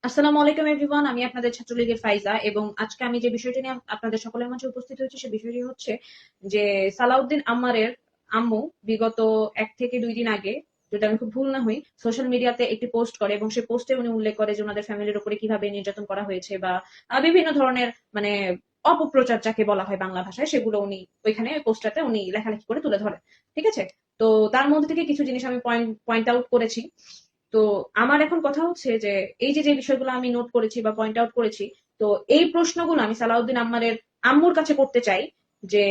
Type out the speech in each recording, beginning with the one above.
আসসালামু আলাইকুম এভরিওয়ান, আমি আপনাদের ছাত্রলীগের ফাইজা এবং আজকে আমি যে বিষয়টি নিয়ে আপনাদের সকলের মাঝে উপস্থিত হয়েছি সে বিষয়টি হচ্ছে যে সালাউদ্দিন আম্মারের আম্মু বিগত 1 থেকে 2 দিন আগে, যদি আমি খুব ভুল না হই, সোশ্যাল মিডিয়াতে একটি পোস্ট করে এবং সেই পোস্টে উনি উল্লেখ করে যে ওনাদের ফ্যামিলির উপরে কিভাবে নির্যাতন করা হয়েছে বা বিভিন্ন ধরনের মানে অপপ্রচার যাকে বলা হয় বাংলা ভাষায়, সেগুলো উনি ওইখানে পোস্টারতে উনি লেখালেখি করে তুলে ধরেন। ঠিক আছে? তো তার মধ্যে থেকে কিছু জিনিস আমি পয়েন্ট আউট করেছি। তো আমার এখন কথা হচ্ছে যে এই যে যে বিষয়গুলো আমি নোট করেছি বা পয়েন্ট আউট করেছি, তো এই প্রশ্নগুলো আমি সালাউদ্দিন আম্মারের আম্মুর কাছে করতে চাই। যে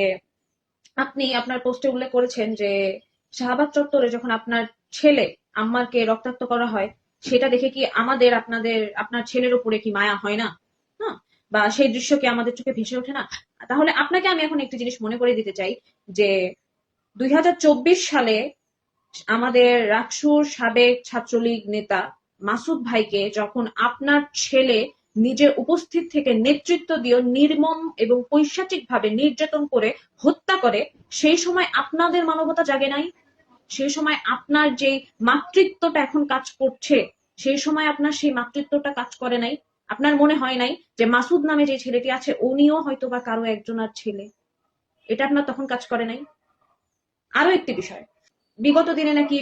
আপনি আপনার পোস্টে উল্লেখ করেছেন যে শাহবাগ চত্বরে যখন আপনার ছেলে আম্মারকে রক্তাক্ত করা হয়, সেটা দেখে কি আমাদের আপনার ছেলের উপরে কি মায়া হয় না? না? বা সেই দৃশ্য কি আমাদের চোখে ভেসে ওঠে না? তাহলে আপনাকে আমি এখন একটি জিনিস মনে করে দিতে চাই যে 2024 সালে আমাদের রাকসুর সাবেক ছাত্রলীগ নেতা মাসুদ ভাইকে যখন আপনার ছেলে নিজের উপস্থিত থেকে নেতৃত্ব দিয়ে নির্মম এবং পৈশাচিক ভাবে নির্যাতন করে হত্যা করে, সেই সময় আপনাদের মানবতা জাগে নাই? সেই সময় আপনার যে মাতৃত্বটা এখন কাজ করছে, সেই সময় আপনার সেই মাতৃত্বটা কাজ করে নাই? আপনার মনে হয় নাই যে মাসুদ নামে যে ছেলেটি আছে উনিও হয়তো বা কারো একজনের ছেলে? এটা আপনার তখন কাজ করে নাই? আরো একটি বিষয়, বিগত দিনে নাকি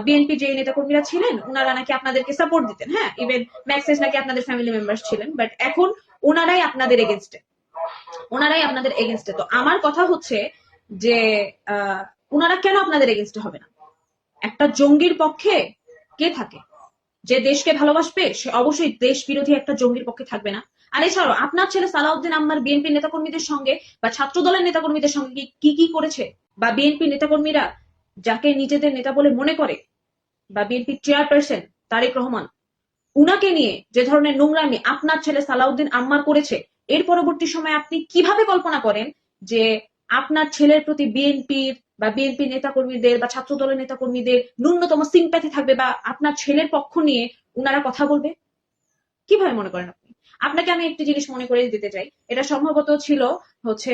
বিএনপি যে নেতাকর্মীরা ছিলেন ওনারা নাকি আপনাদেরকে সাপোর্ট দিতেন, হ্যাঁ, ইভেন ম্যাক্সেস নাকি আপনাদের ফ্যামিলি মেম্বার্স ছিলেন, বাট এখন ওনারাই আপনাদের এগেনস্টে, তো আমার কথা হচ্ছে যে আহ ওনারা কেন আপনাদের এগেনস্টে হবে না? একটা জঙ্গির পক্ষে কে থাকে? যে দেশকে ভালোবাসবে সে অবশ্যই দেশ বিরোধী একটা জঙ্গির পক্ষে থাকবে না। আর এছাড়াও আপনার ছেলে সালাউদ্দিন আম্মার বিএনপি নেতাকর্মীদের সঙ্গে বা ছাত্র দলের নেতাকর্মীদের সঙ্গে কি কি করেছে, বা বিএনপি নেতাকর্মীরা যাকে নিজেদের নেতা বলে মনে করে, বা বিএনপি চেয়ারপারসন তারেক রহমান, উনাকে নিয়ে যে ধরনের নোংরামি আপনার ছেলে সালাউদ্দিন আম্মার করেছে, এর পরবর্তী সময়ে আপনি কিভাবে কল্পনা করেন যে আপনার ছেলের প্রতি বিএনপির বা বিএনপি নেতাকর্মীদের বা ছাত্র দলের নেতাকর্মীদের ন্যূনতম সিম্প্যাথি থাকবে বা আপনার ছেলের পক্ষ নিয়ে উনারা কথা বলবে? কিভাবে মনে করেন আপনি? আপনাকে আমি একটি জিনিস মনে করে দিতে চাই, এটা সম্ভবত ছিল হচ্ছে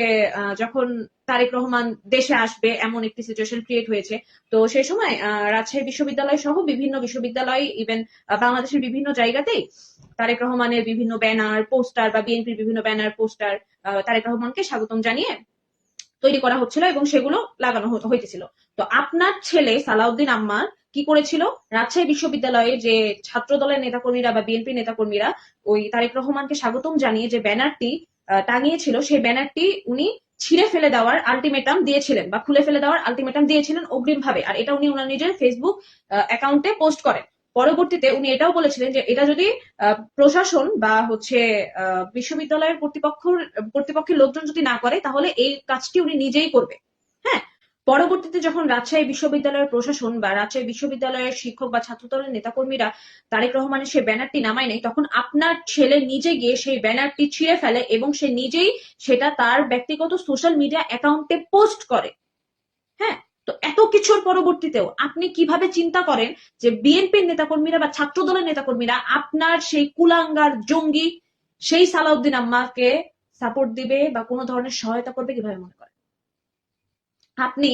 যখন তারেক রহমান দেশে আসবে এমন একটি সিচুয়েশন ক্রিয়েট হয়েছে। তো সেই সময় রাজশাহী বিশ্ববিদ্যালয় সহ বিভিন্ন বিশ্ববিদ্যালয়, ইভেন বাংলাদেশের বিভিন্ন জায়গাতেই তারেক রহমানের বিভিন্ন ব্যানার পোস্টার বা বিএনপির বিভিন্ন ব্যানার পোস্টার তারেক রহমানকে স্বাগতম জানিয়ে তৈরি করা হচ্ছিল এবং সেগুলো লাগানো হইতেছিল। তো আপনার ছেলে সালাউদ্দিন আম্মার কি করেছিল? রাজশাহী বিশ্ববিদ্যালয়ে যে ছাত্র দলের নেতাকর্মীরা বা বিএনপি নেতাকর্মীরা ওই তারেক রহমানকে স্বাগতম জানিয়ে যে ব্যানারটি টাঙিয়েছিল, সেই ব্যানারটি উনি ছিঁড়ে ফেলে দেওয়ার আলটিমেটাম দিয়েছিলেন বা খুলে ফেলে দেওয়ার আলটিমেটাম দিয়েছিলেন অগ্রিম ভাবে, আর এটা উনি ওনার নিজের ফেসবুক অ্যাকাউন্টে পোস্ট করেন। পরবর্তীতে উনি এটাও বলেছিলেন যে এটা যদি প্রশাসন বা হচ্ছে বিশ্ববিদ্যালয়ের কর্তৃপক্ষের লোকজন যদি না করে তাহলে এই কাজটি উনি নিজেই করবে। হ্যাঁ, পরবর্তীতে যখন রাজশাহী বিশ্ববিদ্যালয়ের প্রশাসন বা রাজশাহী বিশ্ববিদ্যালয়ের শিক্ষক বা ছাত্রদলের নেতাকর্মীরা তারেক রহমানের সেই ব্যানারটি নামায় নেয়, তখন আপনার ছেলে নিজে গিয়ে সেই ব্যানারটি ছিঁড়ে ফেলে এবং সে নিজেই সেটা তার ব্যক্তিগত সোশ্যাল মিডিয়া অ্যাকাউন্টে পোস্ট করে। হ্যাঁ, তো এত কিছুর পরবর্তীতেও আপনি কিভাবে চিন্তা করেন যে বিএনপির নেতাকর্মীরা বা ছাত্র দলের নেতাকর্মীরা আপনার সেই কুলাঙ্গার জঙ্গি সেই সালাউদ্দিন আম্মাকে সাপোর্ট দিবে বা কোনো ধরনের সহায়তা করবে? কিভাবে মনে করেন? আপনি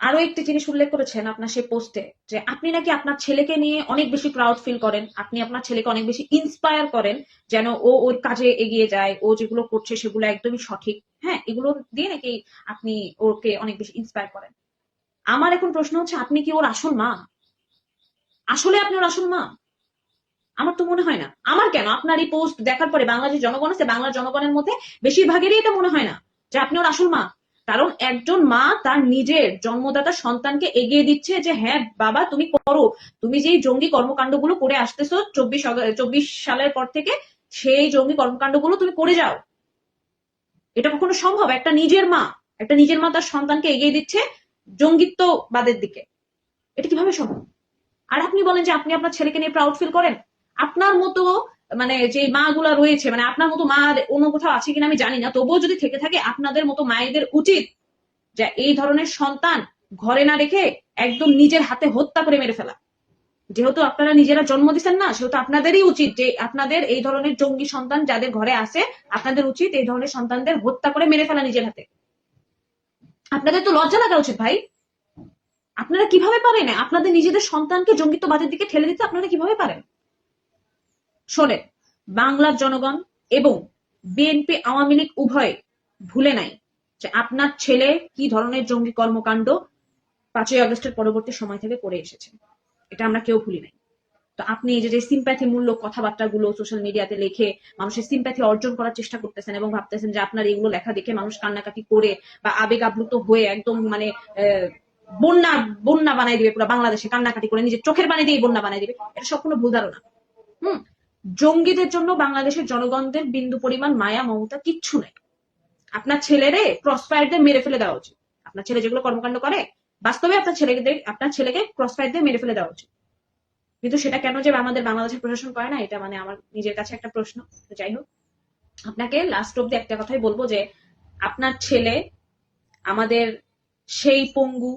আরো একটি জিনিস উল্লেখ করেছেন আপনার সেই পোস্টে, যে আপনি নাকি আপনার ছেলেকে নিয়ে অনেক বেশি প্রাউড ফিল করেন, আপনি আপনার ছেলেকে অনেক বেশি ইন্সপায়ার করেন যেন ও ওর কাজে এগিয়ে যায়, ও যেগুলো করছে সেগুলো একদমই সঠিক। হ্যাঁ, এগুলো দিয়ে নাকি আপনি ওকে অনেক বেশি ইন্সপায়ার করেন। আমার এখন প্রশ্ন হচ্ছে, আপনি কি ওর আসল মা? আসলে আপনি ওর আসল মা? আমার তো মনে হয় না। আমার কেন, আপনার এই পোস্ট দেখার পরে বাংলাদেশের জনগণ আছে, বাংলার জনগণের মধ্যে বেশিরভাগেরই এটা মনে হয় না যে আপনি ওর আসল মা। কারণ একজন মা তার নিজের জন্মদাতা সন্তানকে এগিয়ে দিচ্ছে যে হ্যাঁ বাবা তুমি করো, তুমি যেই জঙ্গি কর্মকাণ্ডগুলো করে আসতেছো 24 সালের পর থেকে, সেই জঙ্গি কর্মকাণ্ডগুলো তুমি করে যাও। এটা কখনো সম্ভব? একটা নিজের মা তার সন্তানকে এগিয়ে দিচ্ছে জঙ্গিত্ববাদের দিকে, এটা কিভাবে সম্ভব? আর আপনি বলেন যে আপনি আপনার ছেলেকে নিয়ে প্রাউড ফিল করেন। আপনার মতো মানে যে মা গুলা রয়েছে, মানে আপনার মতো মা অন্য কোথাও আছে কিনা আমি জানি না, তবুও যদি থেকে থাকে আপনাদের মতো মায়েদের উচিত যে এই ধরনের সন্তান ঘরে না রেখে একদম নিজের হাতে হত্যা করে মেরে ফেলা। যেহেতু আপনারা নিজেরা জন্ম দিচ্ছেন না, সেহেতু আপনাদেরই উচিত যে আপনাদের এই ধরনের জঙ্গি সন্তান যাদের ঘরে আছে, আপনাদের উচিত এই ধরনের সন্তানদের হত্যা করে মেরে ফেলা নিজের হাতে। আপনাদের তো লজ্জা লাগা উচিত ভাই। আপনারা কিভাবে পারেন আপনাদের নিজেদের সন্তানকে জঙ্গিত্ববাদের দিকে ঠেলে দিতে? আপনারা কিভাবে পারেন? শোনেন, বাংলার জনগণ এবং বিএনপি আওয়ামী লীগ উভয় ভুলে নাই যে আপনার ছেলে কি ধরনের জঙ্গি কর্মকাণ্ড 5ই আগস্টের পরবর্তী সময় থেকে করে এসেছে। এটা আমরা কেউ ভুলি নাই। তো আপনি এই যে সিম্প্যাথি মূলক কথাবার্তাগুলো সোশ্যাল মিডিয়াতে লিখে মানুষের সিম্প্যাথি অর্জন করার চেষ্টা করতেছেন এবং ভাবতেছেন যে আপনার এগুলো লেখা দেখে মানুষ কান্নাকাটি করে বা আবেগ আপ্লুত হয়ে একদম মানে বন্যা বন্যা বানাই দিবে, পুরো বাংলাদেশে কান্নাকাটি করে নিজের চোখের পানি দিয়ে বন্যা বানাই দিবে, এটা সম্পূর্ণ ভুল ধারণা। জঙ্গিদের জন্য বাংলাদেশের জনগণদের বিন্দু পরিমাণ মায়া মমতা কিচ্ছু নাই। আপনার ছেলেরে ক্রসফায়ার দিয়ে মেরে ফেলে দেওয়া উচিত। আপনার ছেলে যেগুলো কর্মকাণ্ড করে বাস্তবে আপনার ছেলেকে ক্রসফায়ার দিয়ে মেরে ফেলে দেওয়া উচিত। কিন্তু সেটা কেন যে আমাদের বাংলাদেশের প্রশাসন করে না, এটা মানে আমার নিজের কাছে একটা প্রশ্ন। যাই হোক, আপনাকে লাস্ট অব্দি একটা কথাই বলবো যে আপনার ছেলে আমাদের সেই পঙ্গু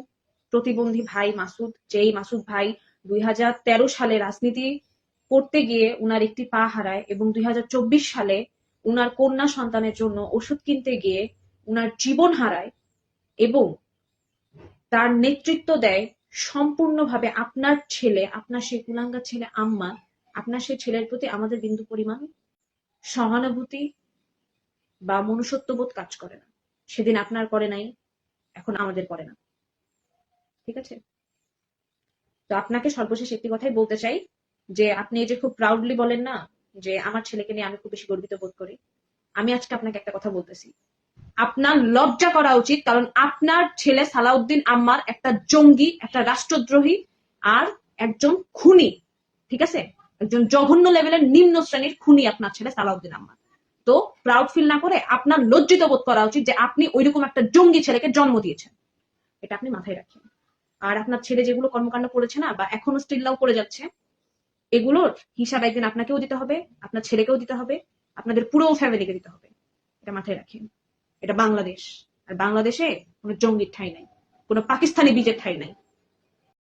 প্রতিবন্ধী ভাই মাসুদ, যেই মাসুদ ভাই 2013 সালে রাজনীতি করতে গিয়ে উনার একটি পা হারায় এবং 2024 সালে উনার কন্যা সন্তানের জন্য ওষুধ কিনতে গিয়ে উনার জীবন হারায় এবং তার নেতৃত্ব দেয় সম্পূর্ণভাবে আপনার ছেলে, আপনার সেই কুলাঙ্গার ছেলে আম্মা। আপনার সেই ছেলের প্রতি আমাদের বিন্দু পরিমাণ সহানুভূতি বা মনুষ্যত্ববোধ কাজ করে না। সেদিন আপনার করে নাই, এখন আমাদের করে না। ঠিক আছে? তো আপনাকে সর্বশেষ একটি কথাই বলতে চাই যে আপনি এই যে খুব প্রাউডলি বলেন না যে আমার ছেলেকে নিয়ে আমি খুব বেশি গর্বিত বোধ করি, আমি আজকে আপনাকে একটা কথা বলতেছি, আপনার লজ্জা করা উচিত। কারণ আপনার ছেলে সালাউদ্দিন আম্মার একটা জঙ্গি, একটা রাষ্ট্রদ্রোহী আর একজন খুনি। ঠিক আছে? একজন জঘন্য লেভেলের নিম্ন শ্রেণীর খুনি আপনার ছেলে সালাউদ্দিন আম্মার। তো প্রাউড ফিল না করে আপনার লজ্জিত বোধ করা উচিত যে আপনি ওইরকম একটা জঙ্গি ছেলেকে জন্ম দিয়েছেন। এটা আপনি মাথায় রাখেন। আর আপনার ছেলে যেগুলো কর্মকাণ্ড করেছে না, বা এখনো স্টিল করে যাচ্ছে, এগুলোর হিসাব একদিন আপনাকেও দিতে হবে, আপনার ছেলেকেও দিতে হবে, আপনাদের পুরো ফ্যামিলিকে দিতে হবে। এটা মাথায় রাখেন। এটা বাংলাদেশ, আর বাংলাদেশে কোনো জঙ্গির ঠাঁই নাই, কোনো পাকিস্তানি বীজের ঠাঁই নাই।